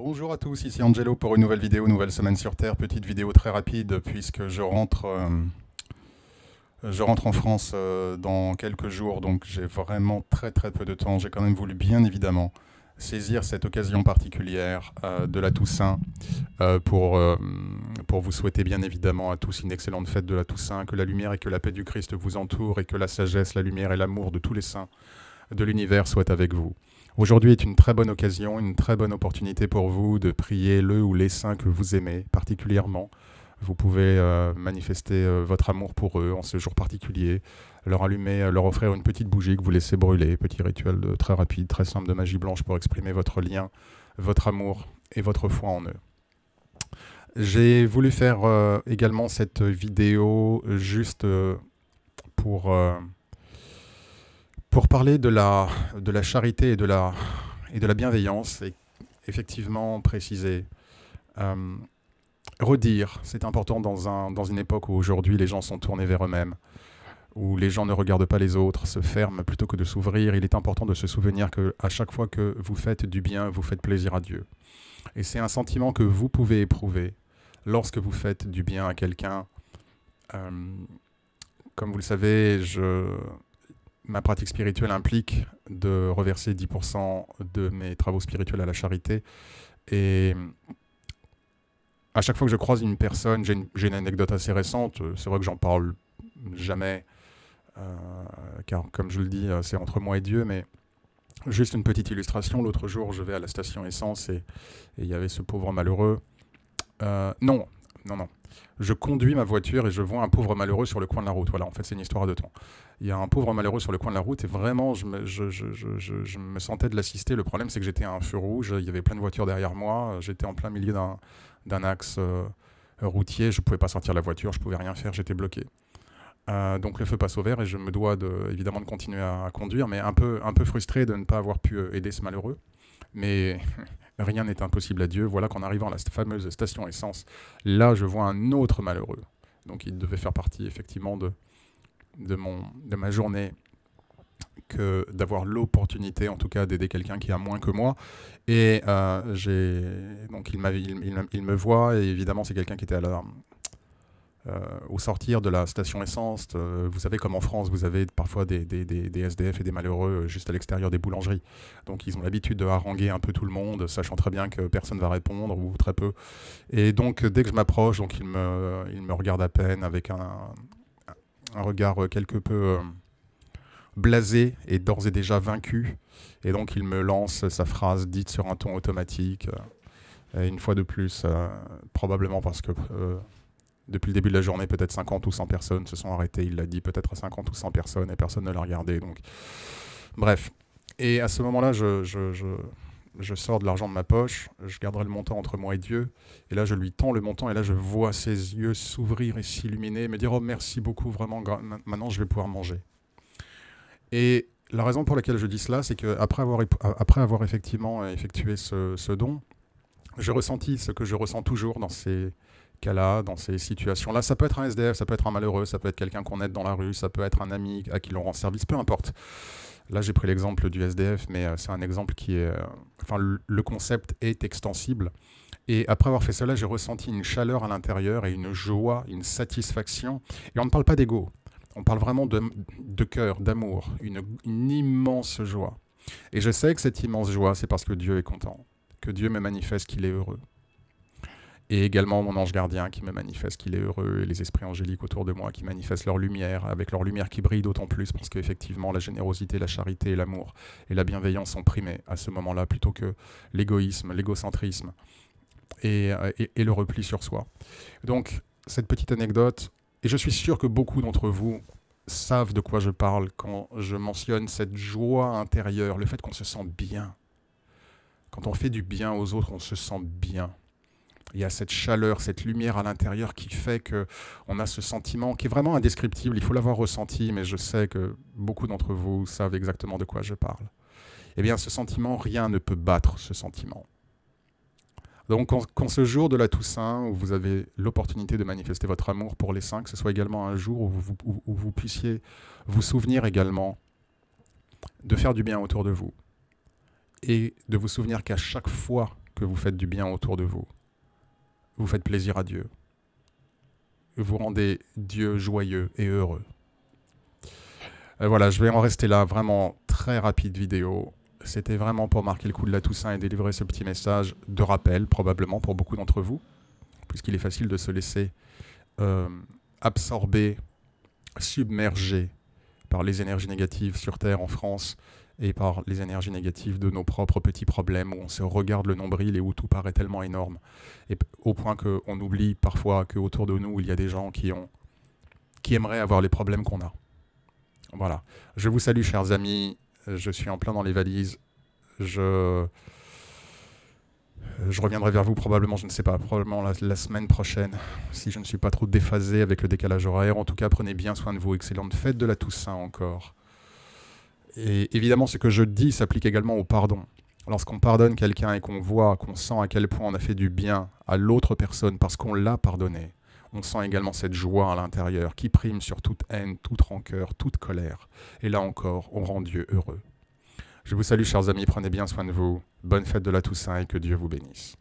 Bonjour à tous, ici Angelo pour une nouvelle vidéo, nouvelle semaine sur Terre. Petite vidéo très rapide puisque je rentre en France dans quelques jours, donc j'ai vraiment très peu de temps. J'ai quand même voulu bien évidemment saisir cette occasion particulière de la Toussaint pour vous souhaiter bien évidemment à tous une excellente fête de la Toussaint, que la lumière et que la paix du Christ vous entourent et que la sagesse, la lumière et l'amour de tous les saints de l'univers soient avec vous. Aujourd'hui est une très bonne occasion, une très bonne opportunité pour vous de prier le ou les saints que vous aimez particulièrement. Vous pouvez manifester votre amour pour eux en ce jour particulier, leur allumer, leur offrir une petite bougie que vous laissez brûler, petit rituel très rapide, très simple de magie blanche pour exprimer votre lien, votre amour et votre foi en eux. J'ai voulu faire également cette vidéo juste pour parler de la charité et de la bienveillance, et effectivement préciser, redire, c'est important dans une époque où aujourd'hui les gens sont tournés vers eux-mêmes, où les gens ne regardent pas les autres, se ferment plutôt que de s'ouvrir. Il est important de se souvenir qu'à chaque fois que vous faites du bien, vous faites plaisir à Dieu. Et c'est un sentiment que vous pouvez éprouver lorsque vous faites du bien à quelqu'un. Comme vous le savez, ma pratique spirituelle implique de reverser 10% de mes travaux spirituels à la charité. Et à chaque fois que je croise une personne, j'ai une anecdote assez récente. C'est vrai que j'en parle jamais, car comme je le dis, c'est entre moi et Dieu, mais juste une petite illustration. L'autre jour, je vais à la station essence et il y avait ce pauvre malheureux. Non. Je conduis ma voiture et je vois un pauvre malheureux sur le coin de la route. Voilà, en fait, c'est une histoire de temps. Il y a un pauvre malheureux sur le coin de la route et vraiment, je me sentais de l'assister. Le problème, c'est que j'étais à un feu rouge, il y avait plein de voitures derrière moi, j'étais en plein milieu d'un axe routier, je ne pouvais pas sortir la voiture, je ne pouvais rien faire, j'étais bloqué. Donc le feu passe au vert et je me dois évidemment de continuer à conduire, mais un peu frustré de ne pas avoir pu aider ce malheureux. Mais rien n'est impossible à Dieu. Voilà qu'en arrivant à la fameuse station essence, là je vois un autre malheureux. Donc il devait faire partie effectivement de ma journée, que d'avoir l'opportunité en tout cas d'aider quelqu'un qui a moins que moi. Et donc il me voit, et évidemment c'est quelqu'un qui était au sortir de la station essence. Vous savez comme en France, vous avez parfois des SDF et des malheureux juste à l'extérieur des boulangeries. Donc ils ont l'habitude de haranguer un peu tout le monde, sachant très bien que personne ne va répondre, ou très peu. Et donc dès que je m'approche, donc il me regarde à peine avec un regard quelque peu blasé et d'ores et déjà vaincu. Et donc il me lance sa phrase dite sur un ton automatique. Et une fois de plus, probablement parce que depuis le début de la journée, peut-être 50 ou 100 personnes se sont arrêtées. Il l'a dit peut-être à 50 ou 100 personnes et personne ne l'a regardé. Donc, bref. Et à ce moment-là, je sors de l'argent de ma poche, je garderai le montant entre moi et Dieu. Et là, je lui tends le montant et là, je vois ses yeux s'ouvrir et s'illuminer et me dire « Oh, merci beaucoup, vraiment, maintenant, je vais pouvoir manger. » Et la raison pour laquelle je dis cela, c'est qu'après avoir effectivement effectué ce don, j'ai ressenti ce que je ressens toujours dans ces cas-là, dans ces situations-là. Ça peut être un SDF, ça peut être un malheureux, ça peut être quelqu'un qu'on aide dans la rue, ça peut être un ami à qui l'on rend service, peu importe. Là, j'ai pris l'exemple du SDF, mais c'est un exemple qui est... Enfin, le concept est extensible. Et après avoir fait cela, j'ai ressenti une chaleur à l'intérieur et une joie, une satisfaction. Et on ne parle pas d'ego, on parle vraiment de cœur, d'amour, une immense joie. Et je sais que cette immense joie, c'est parce que Dieu est content, que Dieu me manifeste qu'il est heureux. Et également mon ange gardien qui me manifeste qu'il est heureux, et les esprits angéliques autour de moi qui manifestent leur lumière, avec leur lumière qui brille d'autant plus parce qu'effectivement la générosité, la charité, l'amour et la bienveillance sont primés à ce moment-là plutôt que l'égoïsme, l'égocentrisme et le repli sur soi. Donc cette petite anecdote, et je suis sûr que beaucoup d'entre vous savent de quoi je parle quand je mentionne cette joie intérieure, le fait qu'on se sent bien. Quand on fait du bien aux autres, on se sent bien. Il y a cette chaleur, cette lumière à l'intérieur qui fait qu'on a ce sentiment qui est vraiment indescriptible. Il faut l'avoir ressenti, mais je sais que beaucoup d'entre vous savent exactement de quoi je parle. Eh bien, ce sentiment, rien ne peut battre ce sentiment. Donc, quand ce jour de la Toussaint, où vous avez l'opportunité de manifester votre amour pour les saints, que ce soit également un jour où vous puissiez vous souvenir également de faire du bien autour de vous, et de vous souvenir qu'à chaque fois que vous faites du bien autour de vous. Vous faites plaisir à Dieu. Vous rendez Dieu joyeux et heureux. Voilà, je vais en rester là, vraiment très rapide vidéo. C'était vraiment pour marquer le coup de la Toussaint et délivrer ce petit message de rappel, probablement pour beaucoup d'entre vous, puisqu'il est facile de se laisser absorber, submerger par les énergies négatives sur Terre, en France, et par les énergies négatives de nos propres petits problèmes, où on se regarde le nombril et où tout paraît tellement énorme, et au point qu'on oublie parfois qu'autour de nous, il y a des gens qui aimeraient avoir les problèmes qu'on a. Voilà. Je vous salue, chers amis. Je suis en plein dans les valises. Je reviendrai vers vous probablement, je ne sais pas, probablement la semaine prochaine, si je ne suis pas trop déphasé avec le décalage horaire. En tout cas, prenez bien soin de vous. Excellente fête de la Toussaint encore. Et évidemment, ce que je dis s'applique également au pardon. Lorsqu'on pardonne quelqu'un et qu'on voit, qu'on sent à quel point on a fait du bien à l'autre personne parce qu'on l'a pardonné, on sent également cette joie à l'intérieur qui prime sur toute haine, toute rancœur, toute colère. Et là encore, on rend Dieu heureux. Je vous salue, chers amis, prenez bien soin de vous. Bonne fête de la Toussaint et que Dieu vous bénisse.